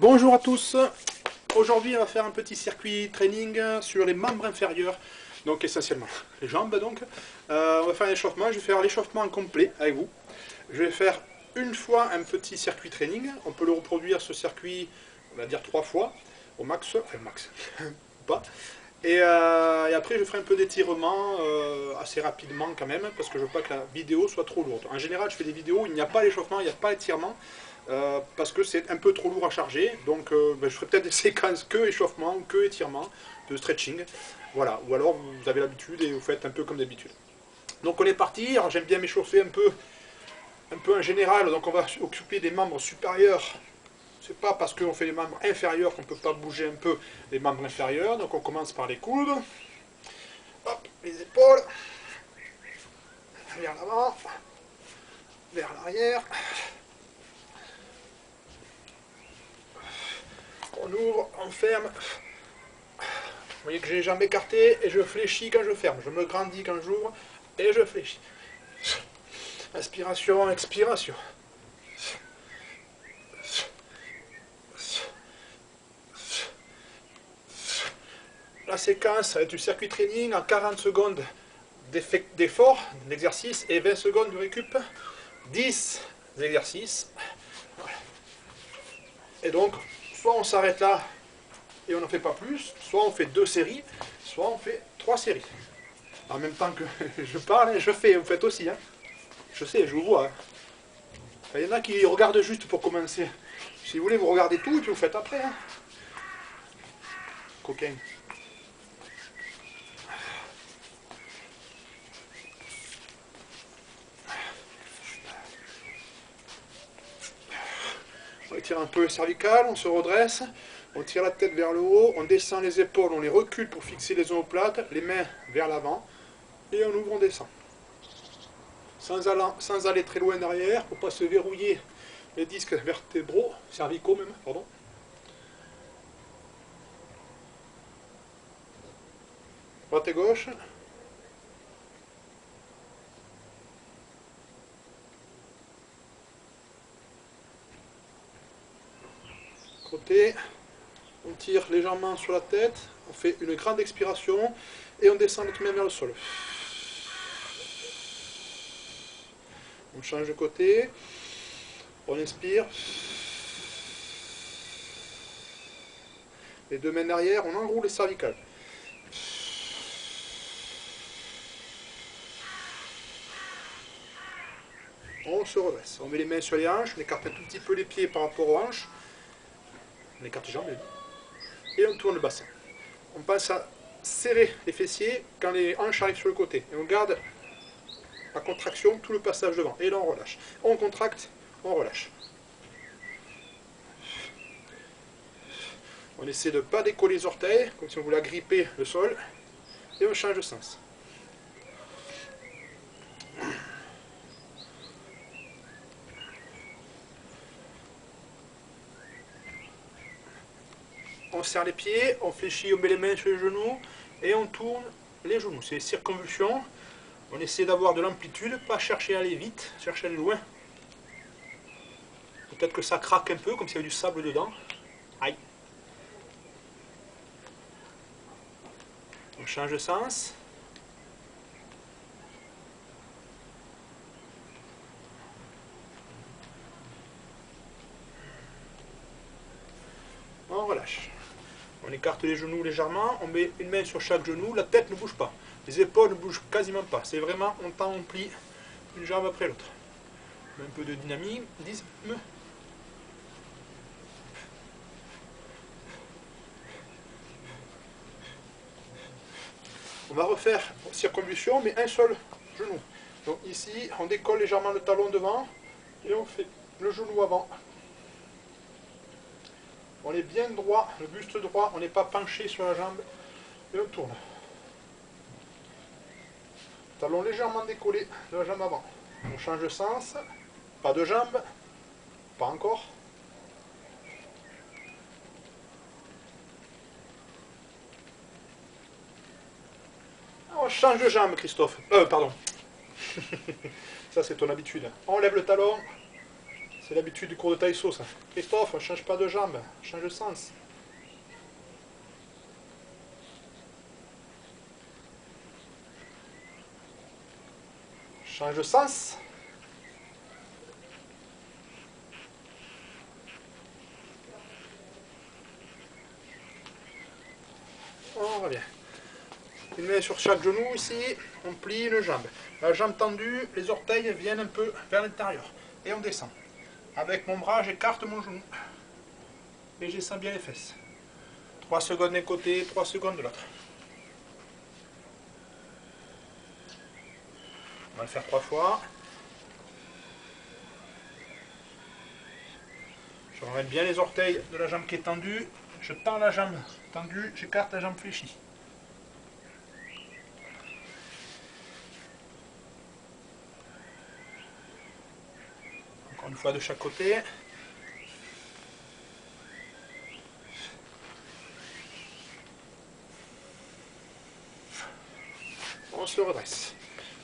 Bonjour à tous. Aujourd'hui on va faire un petit circuit training sur les membres inférieurs, donc essentiellement les jambes. On va faire un échauffement, je vais faire l'échauffement complet avec vous. Je vais faire une fois un petit circuit training, on peut le reproduire ce circuit, on va dire 3 fois au max, enfin max, ou pas. Et après je ferai un peu d'étirement assez rapidement quand même, parce que je veux pas que la vidéo soit trop lourde. En général je fais des vidéos où il n'y a pas l'échauffement, il n'y a pas l'étirement, parce que c'est un peu trop lourd à charger. Donc je ferai peut-être des séquences que échauffement, que étirement, de stretching. Voilà, ou alors vous avez l'habitude et vous faites un peu comme d'habitude. Donc on est parti, alors j'aime bien m'échauffer un peu en général, donc on va occuper des membres supérieurs. C'est pas parce qu'on fait les membres inférieurs qu'on ne peut pas bouger un peu les membres inférieurs. Donc on commence par les coudes. Hop, les épaules. Vers l'avant. Vers l'arrière. On ouvre, on ferme. Vous voyez que j'ai les jambes écartées et je fléchis quand je ferme. Je me grandis quand j'ouvre et je fléchis. Inspiration, expiration. La séquence du circuit training en 40 secondes d'effort, d'exercice et 20 secondes de récup. 10 exercices. Voilà. Et donc, soit on s'arrête là et on n'en fait pas plus, soit on fait 2 séries, soit on fait 3 séries. En même temps que je parle, je fais, vous faites aussi. Hein. Je sais, je vous vois. Hein. Il y en a qui regardent juste pour commencer. Si vous voulez, vous regardez tout et puis vous faites après. Hein. Coquin. On étire un peu le cervical, on se redresse, on tire la tête vers le haut, on descend les épaules, on les recule pour fixer les omoplates, les mains vers l'avant, et on ouvre, on descend. Sans aller très loin derrière, pour ne pas se verrouiller les disques vertébraux, cervicaux même, pardon. Droite et gauche. Côté. On tire légèrement sur la tête, on fait une grande expiration et on descend notre main vers le sol. On change de côté, on inspire. Les deux mains derrière, on enroule les cervicales. On se redresse. On met les mains sur les hanches, on écarte un tout petit peu les pieds par rapport aux hanches. On écarte les jambes, et on tourne le bassin. On passe à serrer les fessiers quand les hanches arrivent sur le côté. Et on garde la contraction, tout le passage devant. Et là on relâche. On contracte, on relâche. On essaie de ne pas décoller les orteils, comme si on voulait agripper le sol. Et on change de sens. On serre les pieds, on fléchit, on met les mains sur les genoux et on tourne les genoux. C'est circonvolution. On essaie d'avoir de l'amplitude, pas chercher à aller vite, chercher à aller loin. Peut-être que ça craque un peu, comme s'il y avait du sable dedans. Aïe. On change de sens. On relâche. On écarte les genoux légèrement, on met une main sur chaque genou, la tête ne bouge pas. Les épaules ne bougent quasiment pas. C'est vraiment, on tend, on plie une jambe après l'autre. Un peu de dynamisme. On va refaire circonvolution, mais un seul genou. Donc ici, on décolle légèrement le talon devant et on fait le genou avant. On est bien droit, le buste droit, on n'est pas penché sur la jambe et on tourne. Talon légèrement décollé de la jambe avant. On change de sens, pas de jambe, pas encore. On change de jambe, Christophe. Pardon. Ça, c'est ton habitude. On lève le talon, C'est l'habitude du cours de taïso, ça. Christophe, change pas de jambe, change de sens. Change de sens. On revient. Une main sur chaque genou ici, on plie une jambe. La jambe tendue, les orteils viennent un peu vers l'intérieur. Et on descend. Avec mon bras, j'écarte mon genou. Et je descends bien les fesses. 3 secondes d'un côté, 3 secondes de l'autre. On va le faire 3 fois. Je ramène bien les orteils de la jambe qui est tendue. Je tends la jambe tendue, j'écarte la jambe fléchie. Encore une fois de chaque côté. On se redresse.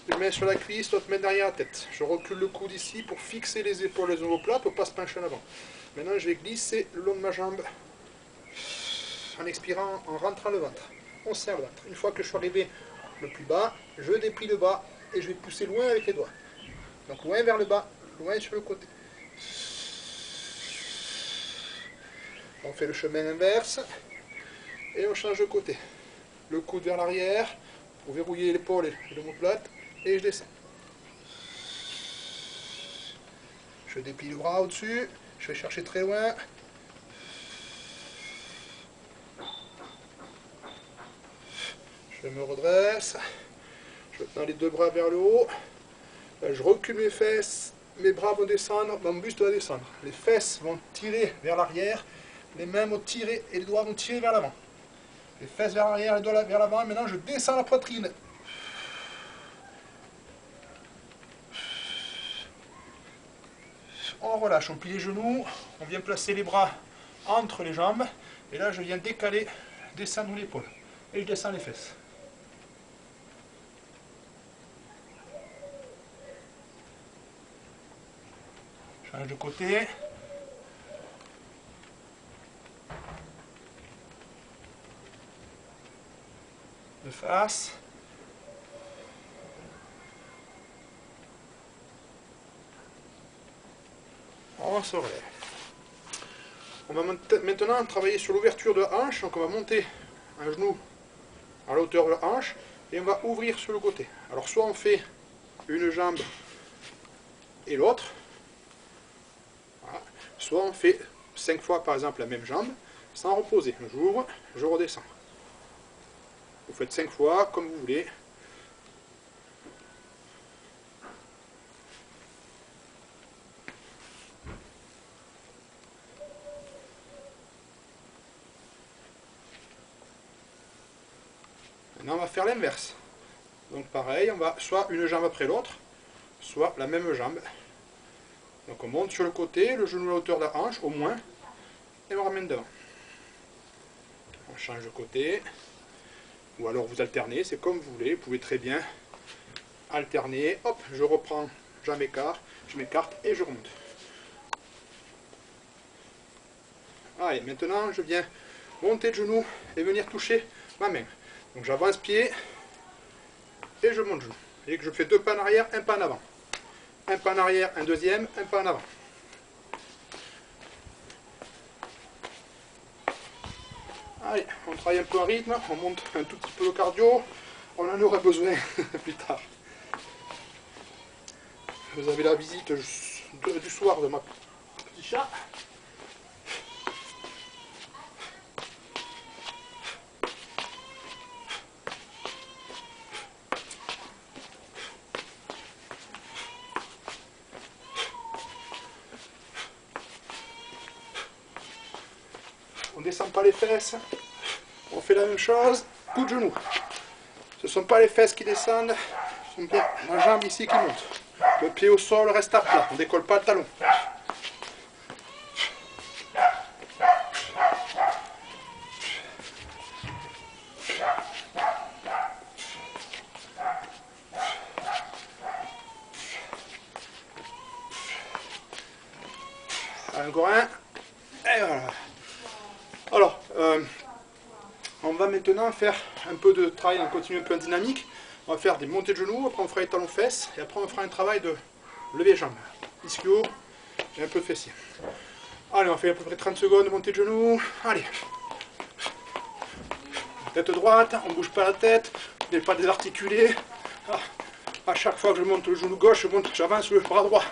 Une main sur la cuisse, l'autre main derrière la tête. Je recule le coude ici pour fixer les épaules les omoplates pour ne pas se pencher en avant. Maintenant, je vais glisser le long de ma jambe en expirant, en rentrant le ventre. On serre le ventre. Une fois que je suis arrivé le plus bas, je déplie le bas et je vais pousser loin avec les doigts. Donc loin vers le bas, loin sur le côté. On fait le chemin inverse et on change de côté. Le coude vers l'arrière pour verrouiller l'épaule et l'omoplate et je descends. Je déplie le bras au-dessus, je vais chercher très loin. Je me redresse, je tends les deux bras vers le haut. Là, je recule mes fesses, mes bras vont descendre, mon buste va descendre. Les fesses vont tirer vers l'arrière, les mains vont tirer et les doigts vont tirer vers l'avant. Les fesses vers l'arrière, les doigts vers l'avant, et maintenant je descends la poitrine. On relâche, on plie les genoux, on vient placer les bras entre les jambes, et là je viens décaler, descendre l'épaule, et je descends les fesses. Change de côté. De face. On se relève. On va maintenant travailler sur l'ouverture de la hanche. Donc on va monter un genou à la hauteur de la hanche et on va ouvrir sur le côté. Alors soit on fait une jambe et l'autre, voilà. Soit on fait 5 fois par exemple la même jambe sans reposer. J'ouvre, je redescends. Vous faites 5 fois comme vous voulez. Maintenant on va faire l'inverse. Donc pareil, on va soit une jambe après l'autre, soit la même jambe. Donc on monte sur le côté, le genou à la hauteur de la hanche au moins, et on ramène devant. On change de côté, ou alors vous alternez, c'est comme vous voulez, vous pouvez très bien alterner. Hop, je reprends, je m'écarte et je remonte. Allez, maintenant je viens monter le genou et venir toucher ma main. Donc j'avance pied et je monte le genou. Et que je fais 2 pas en arrière, un pas en avant. Un pas en arrière, un deuxième, un pas en avant. Allez, on travaille un peu en rythme, on monte un tout petit peu le cardio, on en aura besoin plus tard. Vous avez la visite du soir de ma petit chat. On ne descend pas les fesses, on fait la même chose, coup de genou. Ce ne sont pas les fesses qui descendent, ce sont bien la jambe ici qui monte. Le pied au sol reste à plat, on ne décolle pas le talon. encore un. Et voilà. Alors, on va maintenant faire un peu de travail en continu, un peu en dynamique. On va faire des montées de genoux, après on fera les talons fesses, et après on fera un travail de lever jambes, ischio et un peu de fessier. Allez, on fait à peu près 30 secondes de montée de genoux. Allez. Tête droite, on ne bouge pas la tête, on n'est pas désarticulé. À chaque fois que je monte le genou gauche, j'avance le bras droit.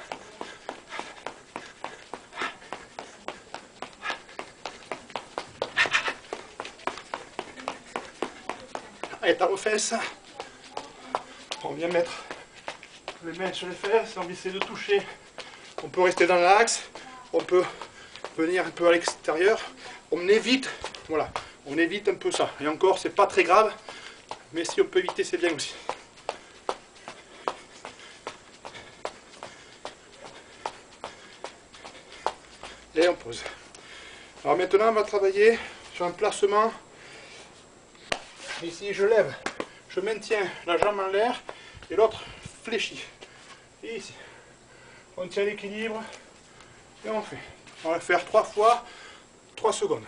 Allez, talons fesses. On vient mettre les mains sur les fesses, on va essayer de toucher. On peut rester dans l'axe, on peut venir un peu à l'extérieur. On évite, voilà, on évite un peu ça. Et encore, c'est pas très grave, mais si on peut éviter, c'est bien aussi. Et on pose. Alors maintenant, on va travailler sur un placement. Ici, je lève, je maintiens la jambe en l'air et l'autre fléchit. Et ici, on tient l'équilibre et on fait. On va faire 3 fois, 3 secondes.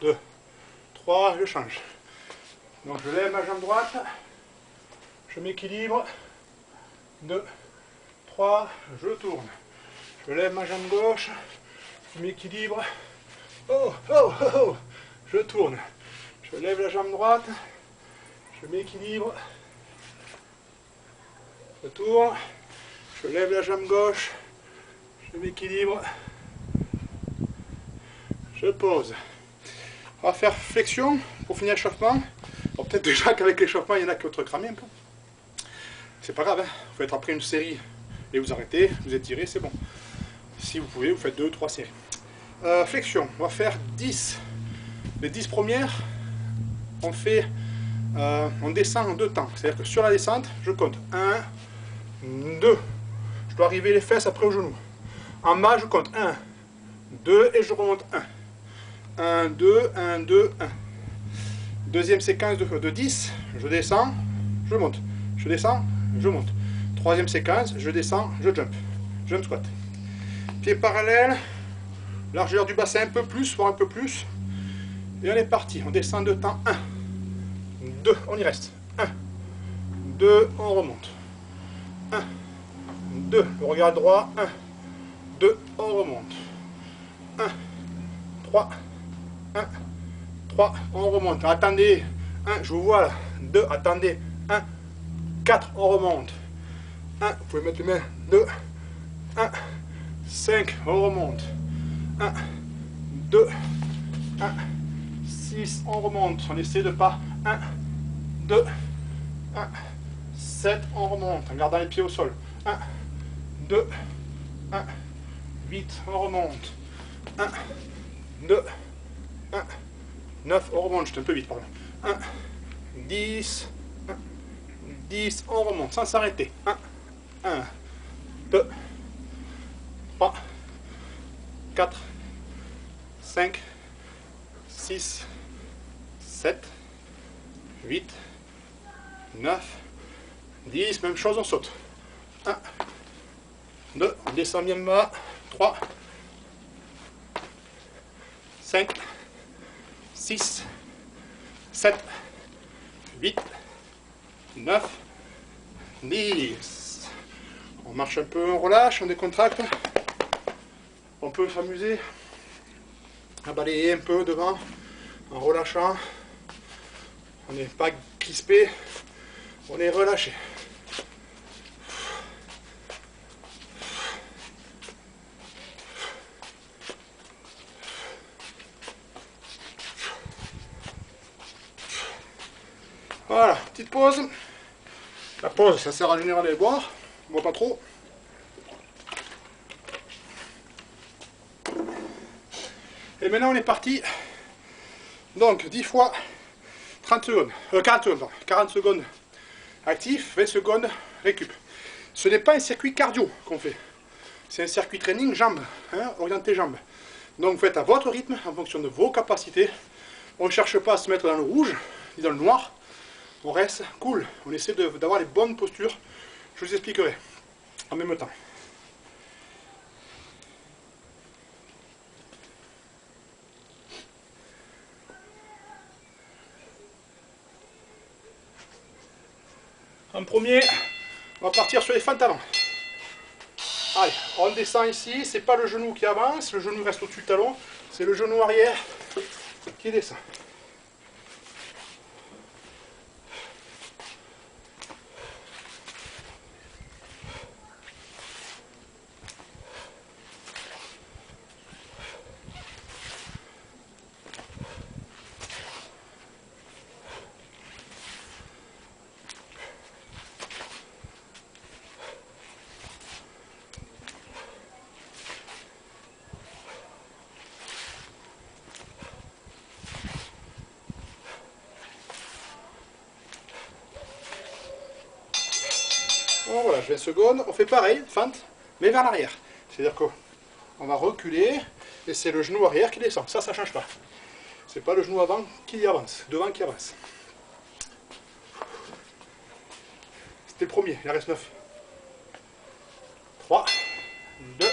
2, 3, je change. Donc je lève ma jambe droite, je m'équilibre. 2, 3, je tourne. Je lève ma jambe gauche, je m'équilibre. Oh, oh, oh, oh, je tourne. Je lève la jambe droite, je m'équilibre. Je tourne. Je lève la jambe gauche, je m'équilibre. Je pose. On va faire flexion pour finir l'échauffement. Peut-être déjà qu'avec l'échauffement, il y en a qui vont être cramés un peu. C'est pas grave, hein. Vous faites après une série et vous arrêtez, vous étirez, c'est bon. Si vous pouvez, vous faites 2 ou 3 séries. Flexion, on va faire 10. Les 10 premières, on descend en 2 temps. C'est-à-dire que sur la descente, je compte 1, 2. Je dois arriver les fesses après au genou. En bas, je compte 1, 2 et je remonte 1. 1, 2, 1, 2, 1. Deuxième séquence de 10, je descends, je monte. Je descends, je monte. Troisième séquence, je descends, je jump. Jump squat. Pieds parallèles, largeur du bassin un peu plus, voire un peu plus. Et on est parti. On descend de temps 1, 2, on y reste. 1, 2, on remonte. 1, 2, le regard droit. 1, 2, on remonte. 1, 3, 1, 3, on remonte. Attendez, 1, je vous vois là. 2, attendez. 1, 4, on remonte. 1, vous pouvez mettre les mains. 2, 1, 5, on remonte. 1, 2, 1, 6, on remonte. On essaie de pas. 1, 2, 1, 7, on remonte. En gardant les pieds au sol. 1, 2, 1, 8, on remonte. 1, 2, 1, 9, on remonte. J'étais un peu vite, pardon. 1, 10, 1, 10, on remonte sans s'arrêter. 1, 1, 2, 3, 4, 5, 6, 7, 8, 9, 10, même chose, on saute. 1, 2, on descend bien bas. 3, 5, 6, 7, 8, 9, 10. On marche un peu, on relâche, on décontracte. On peut s'amuser à balayer un peu devant en relâchant. On n'est pas crispé, on est relâché. Voilà, petite pause. La pause, ça sert en général à les boire. On ne boit pas trop. Et maintenant on est parti. Donc 10 fois 30 secondes. 40 secondes, pardon. 40 secondes actif, 20 secondes récup. Ce n'est pas un circuit cardio qu'on fait. C'est un circuit training jambes, hein, orienté jambes. Donc vous faites à votre rythme, en fonction de vos capacités. On ne cherche pas à se mettre dans le rouge, ni dans le noir. On reste cool. On essaie d'avoir les bonnes postures. Je vous expliquerai en même temps. En premier, on va partir sur les fentes avant. Allez, on descend ici, c'est pas le genou qui avance, le genou reste au-dessus du talon, c'est le genou arrière qui descend. Bon, voilà, 20 secondes, on fait pareil, fente, mais vers l'arrière. C'est-à-dire qu'on va reculer, et c'est le genou arrière qui descend. Ça ne change pas. C'est pas le genou avant qui avance, devant qui avance. C'était le premier, il en reste 9. 3, 2,